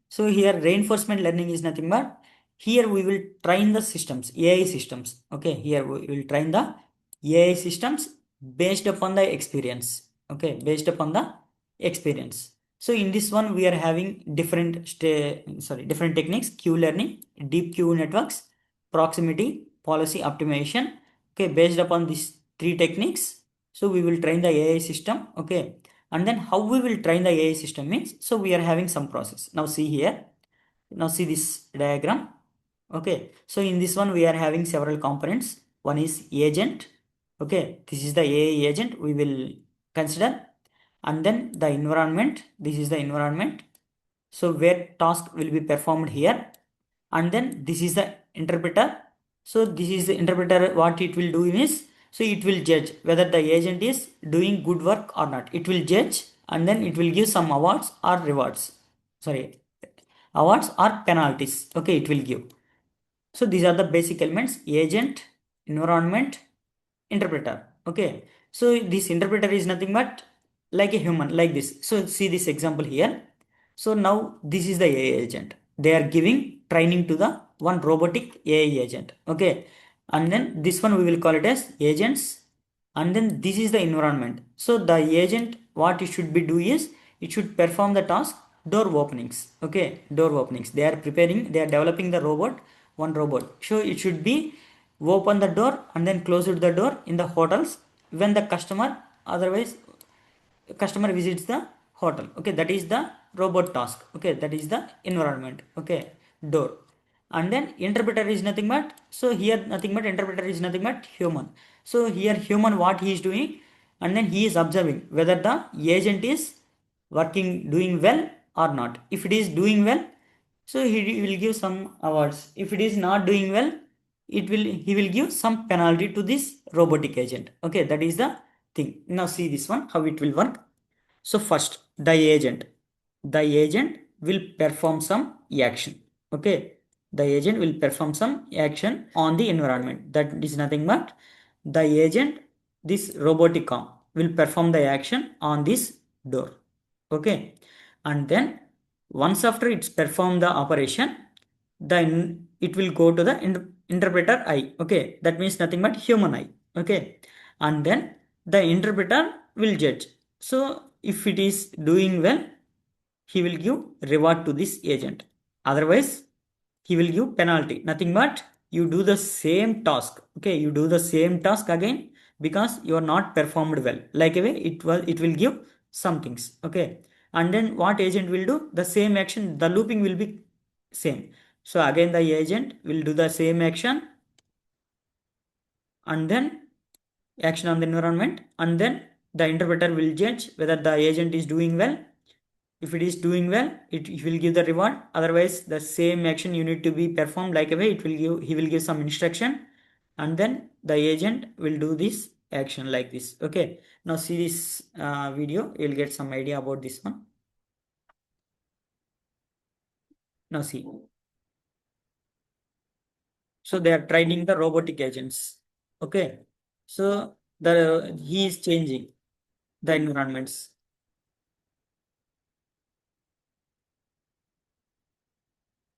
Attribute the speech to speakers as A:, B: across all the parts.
A: So here reinforcement learning is nothing but here we will train the systems, AI systems. Okay, here we will train the AI systems based upon the experience. Okay, based upon the experience. So in this one we are having different techniques: Q learning, deep Q networks, proximity, policy optimization. Okay, based upon these three techniques, so we will train the AI system. Okay, and then how we will train the AI system means, so we are having some process. Now see here, now see this diagram. Okay, so in this one we are having several components. One is agent. Okay, this is the AI agent we will consider. And then the environment, this is the environment, so where task will be performed here. And then this is the interpreter. So this is the interpreter, what it will do is, so it will judge whether the agent is doing good work or not. It will judge, and then it will give some awards or rewards, sorry, awards or penalties. Okay, it will give. So these are the basic elements: agent, environment, interpreter. Okay, so this interpreter is nothing but like a human, like this. So see this example here. So now this is the AI agent. They are giving training to the one robotic AI agent. Okay, and then this one we will call it as agents. And then this is the environment. So the agent, what it should be do is, it should perform the task door openings. Okay, door openings. They are preparing, they are developing the robot, one robot. So it should be open the door and then close the door in the hotels when the customer, otherwise customer visits the hotel. Okay, that is the robot task. Okay, that is the environment. Okay, door. And then interpreter is nothing but, so here nothing but interpreter is nothing but human. So here human, what he is doing, and then he is observing whether the agent is working, doing well or not. If it is doing well, so he will give some awards. If it is not doing well, he will give some penalty to this robotic agent. Okay, that is the thing. Now see this one, how it will work. So first, the agent will perform some action. Okay, the agent will perform some action on the environment. That is nothing but the agent, this robotic arm, will perform the action on this door. Okay, and then once after it's performed the operation, then it will go to the interpreter eye. Okay, that means nothing but human eye. Okay, and then the interpreter will judge. So if it is doing well, he will give reward to this agent. Otherwise, he will give penalty. Nothing but you do the same task. Okay, you do the same task again because you are not performed well. Like a way, it will give some things. Okay, and then what agent will do? The same action. The looping will be same. So again, the agent will do the same action, and then action on the environment, and then the interpreter will judge whether the agent is doing well. If it is doing well, it will give the reward. Otherwise, the same action you need to be performed like a way, he will give some instruction, and then the agent will do this action like this. Okay, now see this video, you'll get some idea about this one. Now see, so they are training the robotic agents. Okay, so he is changing the environments.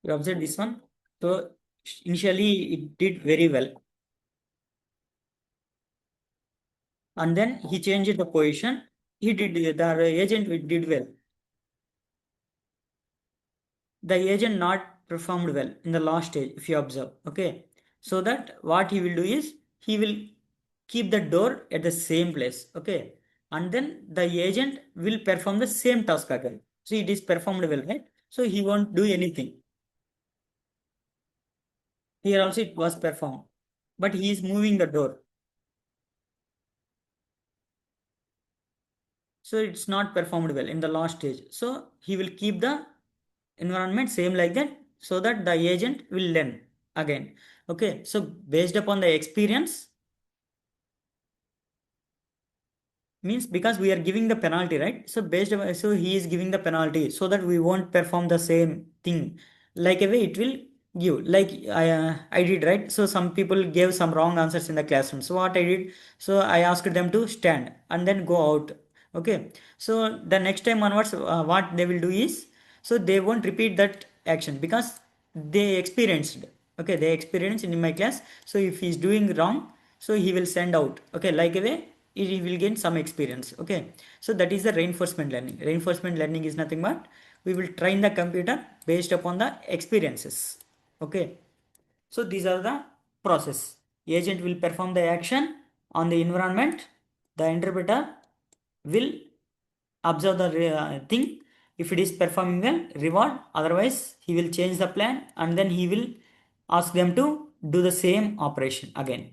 A: You observe this one. So initially it did very well, and then he changed the position. The agent did well. The agent not performed well in the last stage, if you observe. Okay, so that what he will do is, he will keep the door at the same place. Okay, and then the agent will perform the same task again. So it is performed well, right? So he won't do anything. Here also it was performed, but he is moving the door. So it's not performed well in the last stage. So he will keep the environment same like that, so that the agent will learn again. Okay, so based upon the experience, means because we are giving the penalty, right? So so he is giving the penalty so that we won't perform the same thing. Like a way it will give, like I did, right? So some people gave some wrong answers in the classroom. So what I did, so I asked them to stand and then go out. Okay, so the next time onwards, what they will do is, so they won't repeat that action because they experienced. Okay, they experienced in my class. So if he's doing wrong, so he will send out. Okay, like a way he will gain some experience. Okay, so that is the reinforcement learning. Reinforcement learning is nothing but we will train the computer based upon the experiences. Okay, so these are the process. Agent will perform the action on the environment. The interpreter will observe the thing. If it is performing well, reward. Otherwise, he will change the plan and then he will ask them to do the same operation again.